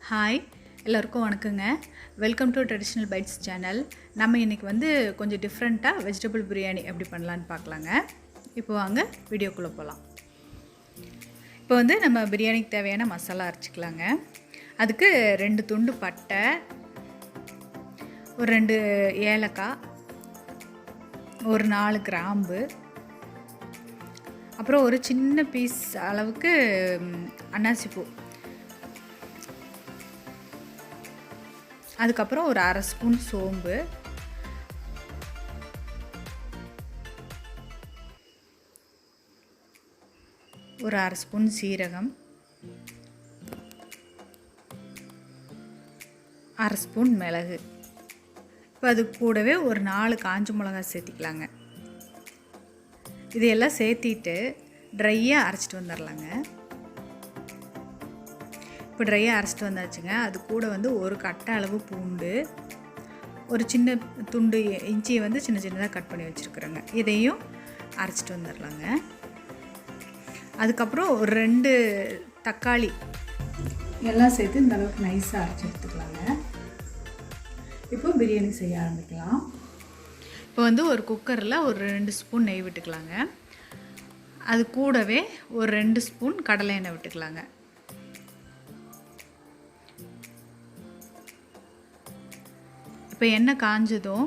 Hi எல்லோருக்கும் வணக்கங்க. Welcome to traditional bites channel. நம்ம இன்றைக்கி கொஞ்சம் டிஃப்ரெண்ட்டாக வெஜிடபிள் பிரியாணி எப்படி பண்ணலான்னு பார்க்கலாங்க. இப்போ வாங்க வீடியோக்குள்ளே போகலாம். இப்போ நம்ம பிரியாணிக்கு தேவையான மசாலா அரைச்சிக்கலாங்க. அதுக்கு 2 துண்டு பட்டை, ஒரு 2 ஏலக்காய், ஒரு 4 கிராம்பு, அப்புறம் ஒரு சின்ன பீஸ் அளவுக்கு அன்னாசிப்பூ, அதுக்கப்புறம் ஒரு 1/2 ஸ்பூன் சோம்பு, ஒரு 1/2 ஸ்பூன் சீரகம், 1/2 ஸ்பூன் மிளகு. இப்போ அது கூடவே ஒரு 4 காஞ்ச மிளகாய் சேர்த்திக்கலாங்க. இதையெல்லாம் சேர்த்திட்டு ட்ரையாக அரைச்சிட்டு வந்துடலாங்க. இப்போ ட்ரையாக அரைச்சிட்டு வந்தாச்சுங்க. அது கூட ஒரு கட்டை அளவு பூண்டு, ஒரு சின்ன துண்டு இஞ்சியை சின்ன சின்னதாக கட் பண்ணி வச்சுருக்குறேங்க. இதையும் அரைச்சிட்டு வந்துடலாங்க. அதுக்கப்புறம் ஒரு 2 தக்காளி எல்லாம் சேர்த்து இந்த அளவுக்கு நைஸாக அரைச்சி எடுத்துக்கலாங்க. இப்போ பிரியாணி செய்ய ஆரம்பிக்கலாம். இப்போ ஒரு குக்கரில் ஒரு 2 ஸ்பூன் நெய் விட்டுக்கலாங்க. அது கூடவே ஒரு 2 ஸ்பூன் கடலை எண்ணெய் விட்டுக்கலாங்க. இப்போ எண்ணெய் காஞ்சதும்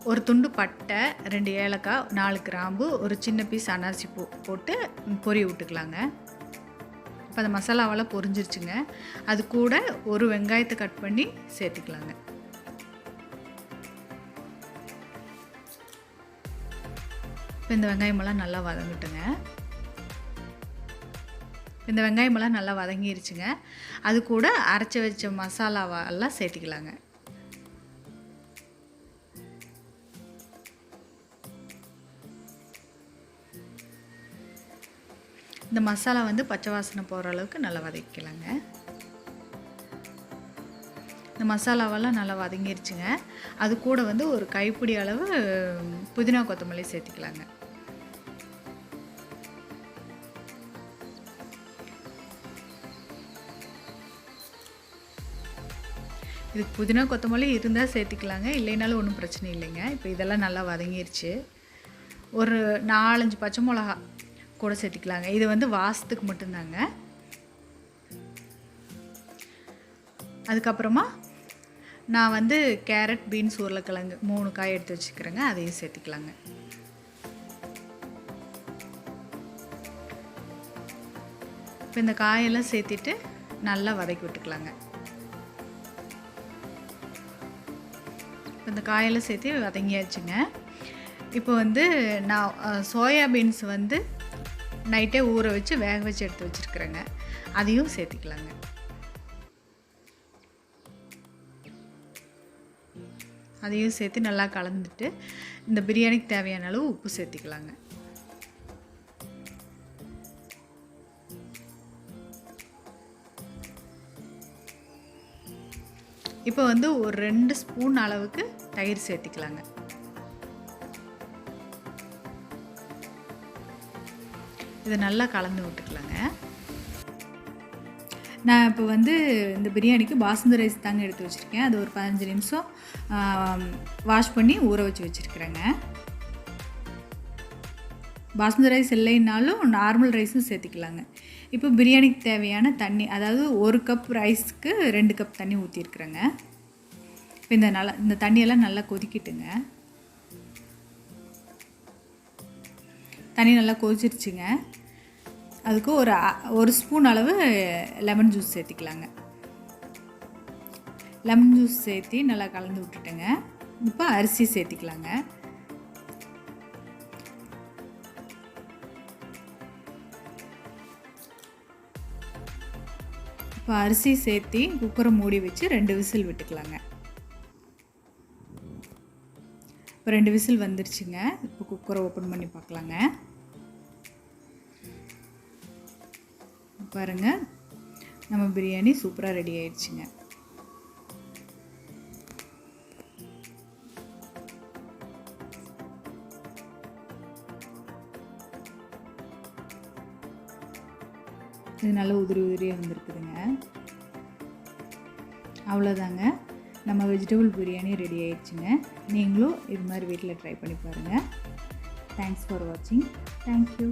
ஒரு துண்டு பட்டை, 2 ஏலக்காய், 4 கிராம்பு, ஒரு சின்ன பீஸ் அன்னாசிப்பூ போட்டு பொரி விட்டுக்கலாங்க. இப்போ அந்த மசாலாவெல்லாம் பொரிஞ்சிருச்சுங்க. அது கூட ஒரு வெங்காயத்தை கட் பண்ணி சேர்த்துக்கலாங்க. இப்போ இந்த வெங்காயமெல்லாம் நல்லா வதங்கிட்டுங்க. இந்த வெங்காயமெல்லாம் நல்லா வதங்கிருச்சுங்க. அது கூட அரைச்சி வச்ச மசாலாவெல்லாம் சேர்த்திக்கலாங்க. இந்த மசாலா பச்சை வாசனை போகிற அளவுக்கு நல்லா வதக்கிக்கலாங்க. இந்த மசாலாவெல்லாம் நல்லா வதங்கிருச்சுங்க. அது கூட ஒரு கைப்பிடி அளவு புதினா கொத்தமல்லி சேர்த்திக்கலாங்க. இதுக்கு புதினா கொத்தமல்லி இருந்தால் சேர்த்திக்கலாங்க, இல்லைனாலும் ஒன்றும் பிரச்சனை இல்லைங்க. இப்போ இதெல்லாம் நல்லா வதங்கிருச்சு. ஒரு 4-5 பச்சை மிளகா கூட சேர்த்திக்கலாங்க. இது வாசத்துக்கு மட்டும்தாங்க. அதுக்கப்புறமா நான் கேரட், பீன்ஸ், உருளைக்கிழங்கு 3 காய் எடுத்து வச்சுக்கிறேங்க. அதையும் சேர்த்திக்கலாங்க. இப்போ இந்த காயெல்லாம் சேர்த்திட்டு நல்லா வதக்கி விட்டுக்கலாங்க. இந்த காயெல்லாம் சேர்த்து வதங்கியாச்சுங்க. இப்போ நான் சோயா பீன்ஸ் நைட்டே ஊற வச்சு வேக வச்சு எடுத்து வச்சுருக்குறேங்க. அதையும் சேர்த்திக்கலாங்க. அதையும் சேர்த்து நல்லா கலந்துட்டு இந்த பிரியாணிக்கு தேவையான அளவு உப்பு சேர்த்திக்கலாங்க. இப்போ ஒரு 2 ஸ்பூன் அளவுக்கு தயிர் சேர்த்திக்கலாங்க. இதை நல்லா கலந்து விட்டுக்கலாங்க. நான் இப்போ இந்த பிரியாணிக்கு பாஸ்மதி ரைஸ் தாங்க எடுத்து வச்சுருக்கேன். அது ஒரு 15 நிமிஷம் வாஷ் பண்ணி ஊற வச்சு வச்சுருக்கிறேங்க. பாஸ்மதி ரைஸ் இல்லைன்னாலும் நார்மல் ரைஸும் சேர்த்திக்கலாங்க. இப்போ பிரியாணிக்கு தேவையான தண்ணி, அதாவது 1 கப் ரைஸ்க்கு 2 கப் தண்ணி ஊற்றிருக்குறேங்க. இப்போ இந்த தண்ணியெல்லாம் நல்லா கொதிக்கிட்டுங்க. தண்ணி நல்லா கொதிச்சிருச்சுங்க. அதுக்கு ஒரு ஸ்பூன் அளவு லெமன் ஜூஸ் சேர்த்திக்கலாங்க. லெமன் ஜூஸ் சேர்த்தி நல்லா கலந்து விட்டுட்டுங்க. இப்போ அரிசி சேர்த்திக்கலாங்க. இப்போ அரிசி சேர்த்தி குக்கரை மூடி வச்சு 2 விசில் விட்டுக்கலாங்க. இப்போ 2 விசில் வந்துருச்சுங்க. இப்போ குக்கரை ஓப்பன் பண்ணி பார்க்கலாங்க. பாருங்கள், நம்ம பிரியாணி சூப்பராக ரெடி ஆயிடுச்சுங்க. இது நல்லா உதிரி உதிரியாக வந்துருக்குதுங்க. அவ்வளோதாங்க, நம்ம வெஜிடபிள் பிரியாணி ரெடி ஆயிடுச்சுங்க. நீங்களும் இது மாதிரி வீட்டில் ட்ரை பண்ணி பாருங்கள். தேங்க்ஸ் ஃபார் வாட்சிங். தேங்க்யூ.